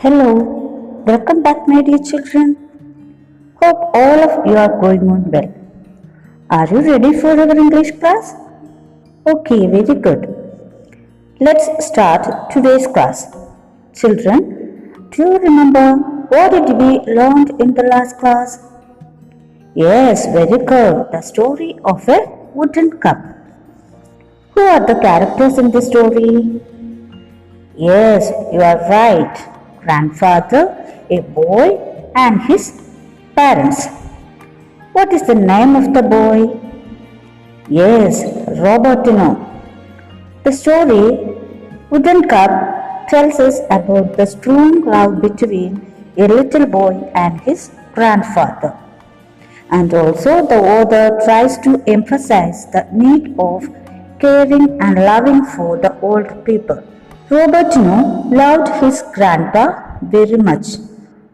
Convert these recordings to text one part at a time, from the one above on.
Hello, welcome back, my dear children. Hope all of you are going on well. Are you ready for our English class? Okay, very good. Let's start today's class. Children, do you remember what did we learn in the last class? Yes, very good. The story of a wooden cup. Who are the characters in the story? Yes, you are right. Grandfather, a boy, and his parents. What is the name of the boy? Yes, Robertino. The story Wooden Cup tells us about the strong love between a little boy and his grandfather. And also the author tries to emphasize the need of caring and loving for the old people. Robertino loved his grandpa very much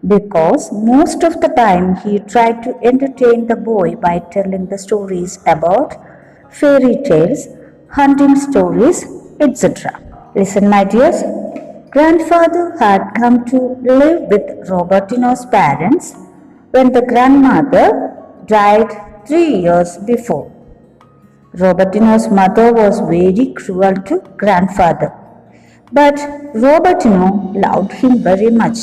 because most of the time he tried to entertain the boy by telling the stories about fairy tales, hunting stories, etc. Listen, my dears. Grandfather had come to live with Robertino's parents when the grandmother died 3 years before. Robertino's mother was very cruel to grandfather. But Robertino loved him very much.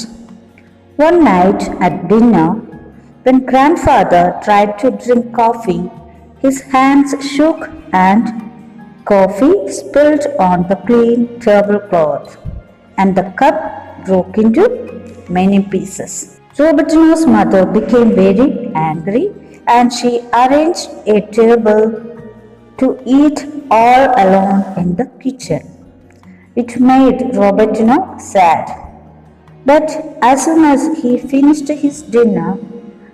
One night at dinner, when grandfather tried to drink coffee, his hands shook and coffee spilled on the clean tablecloth, and the cup broke into many pieces. Robertino's mother became very angry and she arranged a table to eat all alone in the kitchen. It made Robertino sad. But as soon as he finished his dinner,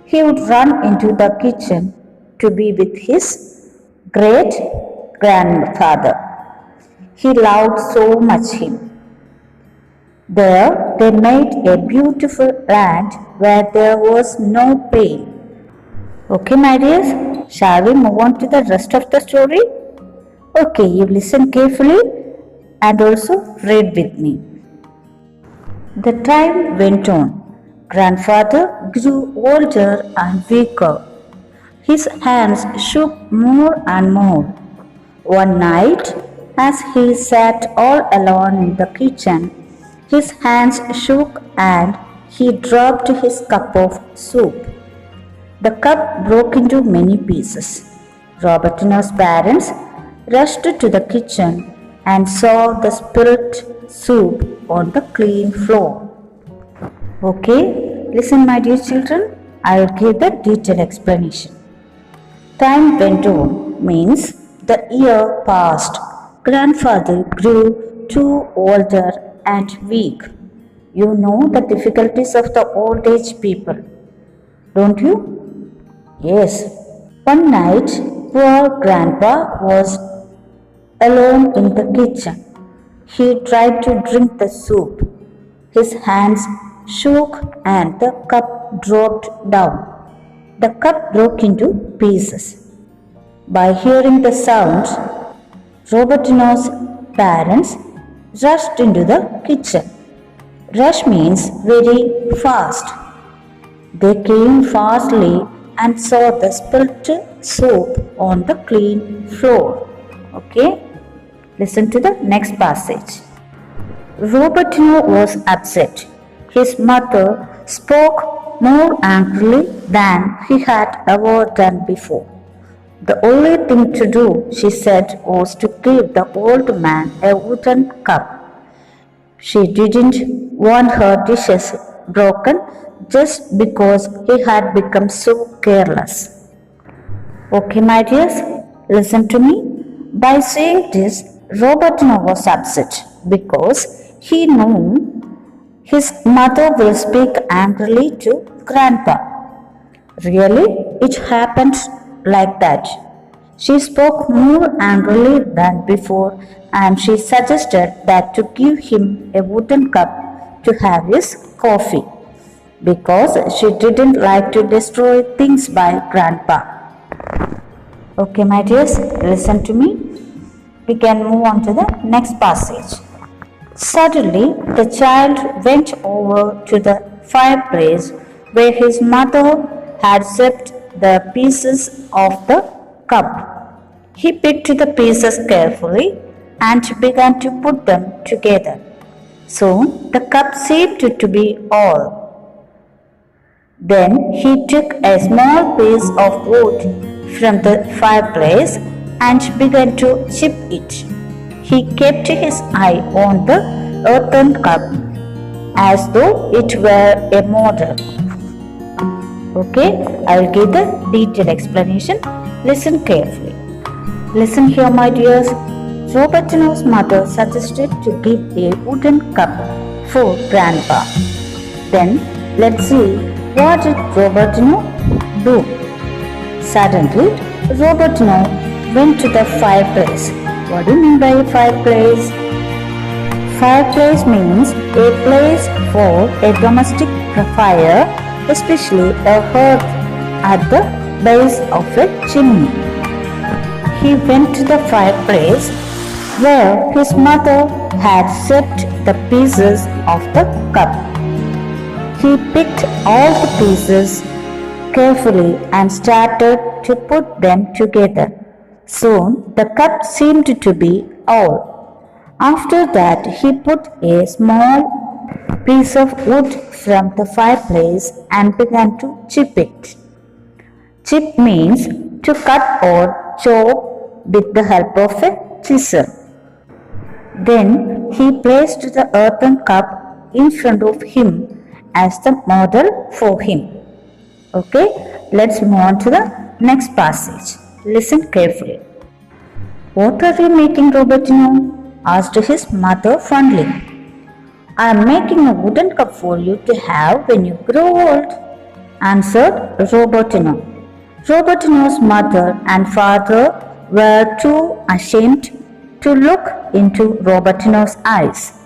he would run into the kitchen to be with his great grandfather. He loved so much him. There they made a beautiful land where there was no pain. Okay, my dears, shall we move on to the rest of the story? Okay, you listen carefully and also read with me. The time went on. Grandfather grew older and weaker. His hands shook more and more. One night, as he sat all alone in the kitchen, his hands shook and he dropped his cup of soup. The cup broke into many pieces. Robertino's parents rushed to the kitchen and saw the spilt soup on the clean floor. Okay, listen, my dear children, I will give the detailed explanation. Time went on means the year passed. Grandfather grew too older and weak. You know the difficulties of the old age people, don't you? Yes. One night, poor grandpa was alone in the kitchen. He tried to drink the soup. His hands shook and the cup dropped down. The cup broke into pieces. By hearing the sound, Robertino's parents rushed into the kitchen. Rush means very fast. They came fastly and saw the spilt soup on the clean floor. Okay? Listen to the next passage. Robertino was upset. His mother spoke more angrily than he had ever done before. The only thing to do, she said, was to give the old man a wooden cup. She didn't want her dishes broken just because he had become so careless. Okay, my dears, listen to me. By saying this, Robertino was upset because he knew his mother will speak angrily to grandpa. Really, it happened like that. She spoke more angrily than before and she suggested that to give him a wooden cup to have his coffee because she didn't like to destroy things by grandpa. Okay, my dears, listen to me. We can move on to the next passage. Suddenly, the child went over to the fireplace where his mother had sipped the pieces of the cup. He picked the pieces carefully and began to put them together. Soon, the cup seemed to be all. Then he took a small piece of wood from the fireplace and began to chip it. He kept his eye on the earthen cup as though it were a model. Okay, I will give the detailed explanation. Listen carefully. Listen here, my dears. Robertino's mother suggested to give a wooden cup for Grandpa. Then let's see what did Robertino do. Suddenly, Robertino went to the fireplace. What do you mean by a fireplace? Fireplace means a place for a domestic fire, especially a hearth at the base of a chimney. He went to the fireplace where his mother had sipped the pieces of the cup. He picked all the pieces carefully and started to put them together. Soon the cup seemed to be all. After that, he put a small piece of wood from the fireplace and began to chip it. Chip means to cut or chop with the help of a chisel. Then he placed the earthen cup in front of him as the model for him. Okay, let's move on to the next passage. Listen carefully. What are you making, Robertino? Asked his mother fondly. I am making a wooden cup for you to have when you grow old, answered Robertino. Robertino's mother and father were too ashamed to look into Robertino's eyes.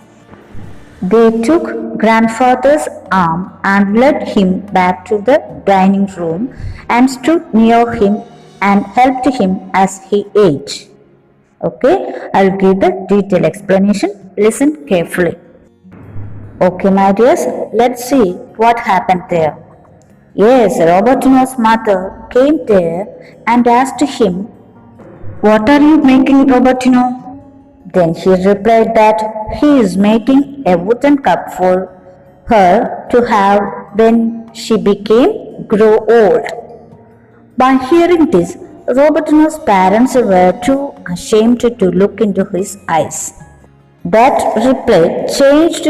They took grandfather's arm and led him back to the dining room and stood near him and helped him as he ate. Okay, I'll give the detailed explanation. Listen carefully. Okay, my dears, let's see what happened there. Yes, Robertino's mother came there and asked him, What are you making, Robertino? Then he replied that he is making a wooden cup for her to have when she grow old. By hearing this, Robertino's parents were too ashamed to look into his eyes. That reply changed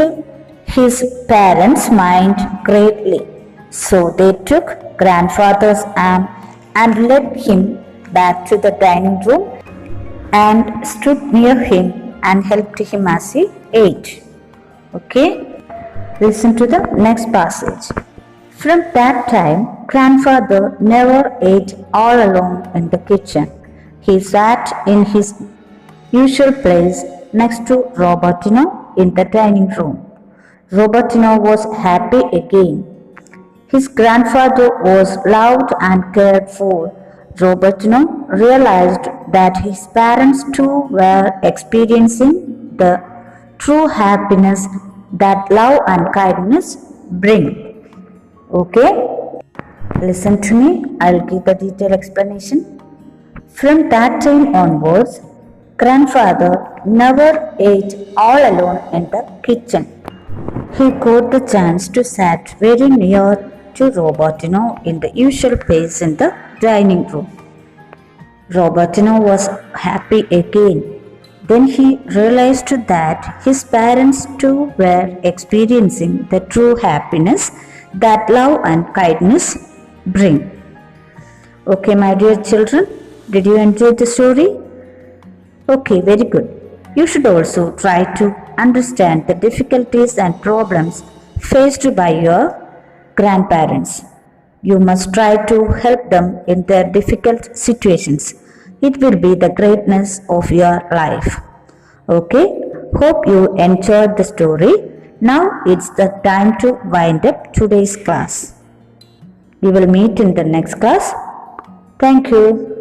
his parents' mind greatly. So they took grandfather's arm and led him back to the dining room and stood near him and helped him as he ate. Okay, listen to the next passage. From that time, grandfather never ate all alone in the kitchen. He sat in his usual place next to Robertino in the dining room. Robertino was happy again. His grandfather was loved and cared for. Robertino realized that his parents too were experiencing the true happiness that love and kindness bring. Okay, listen to me. I'll give the detailed explanation. From that time onwards, grandfather never ate all alone in the kitchen. He got the chance to sit very near to Robertino in the usual place in the dining room. Robertino was happy again. Then he realized that his parents too were experiencing the true happiness that love and kindness bring. Okay, my dear children, did you enjoy the story? Okay, very good. You should also try to understand the difficulties and problems faced by your grandparents. You must try to help them in their difficult situations. It will be the greatness of your life. Okay, hope you enjoyed the story. Now it's the time to wind up today's class. We will meet in the next class. Thank you.